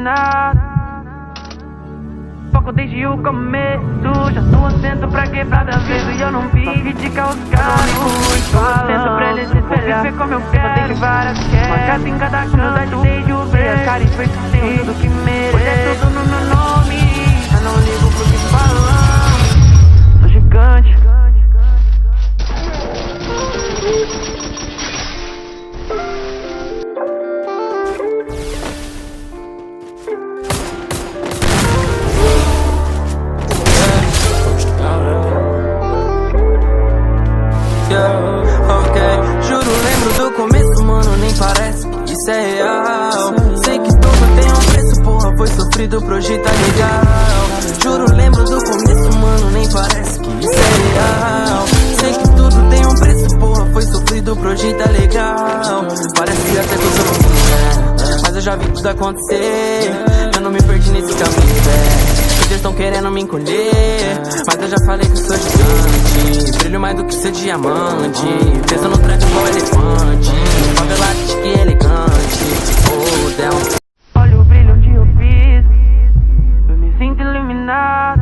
iluminado. Foco desde o começo, já tô atento pra quebrada vezes. E eu não vivo de causar, tô atento pra eles se espelhar. Viver como eu quero, tenho várias quedas, uma casa em cada canto, desde o ver. Cara, e feito tenho tudo que mereço. Hoje é tudo no meu nome, eu não ligo pro que falam. Sou gigante. Ok, juro, lembro do começo, mano, nem parece que isso é real. Sei que tudo tem um preço, porra, foi sofrido pro hoje tá legal. Juro, lembro do começo, mano, nem parece que isso é real. Sei que tudo tem um preço, porra, foi sofrido pro hoje tá legal. Parece até que eu sou novinho, mas eu já vi tudo acontecer. Eu não me perdi nesse caminho, velho. Eles estão querendo me encolher, mas eu já falei que eu sou gigante. Brilho mais do que ser diamante, peso no trap igual elefante. Favelado chique e elegante, oh, damn. Olha o brilho onde eu fiz, eu me sinto iluminado.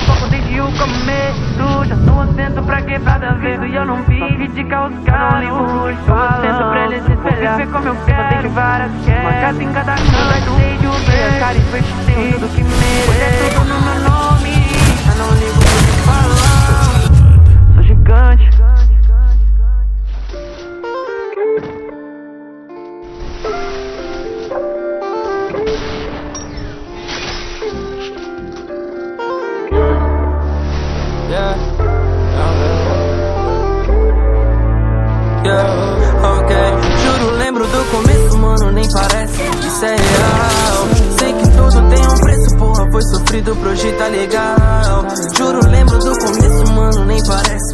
Foco desde o começo, já tô atento pra quebrada vezes. E eu não vivo de causar, tô atento pra eles se espelhar. Viver como eu quero, tenho várias quedas, uma casa em cada canto, desde o ver. Cara, e feito tenho tudo que mereço. Hoje é tudo no meu nome, eu não ligo pro que falam. Sou gigante. Ok, juro, lembro do começo, mano, nem parece que isso é real. Sei que tudo tem um preço, porra, foi sofrido pro hoje tá legal. Juro, lembro do começo, mano, nem parece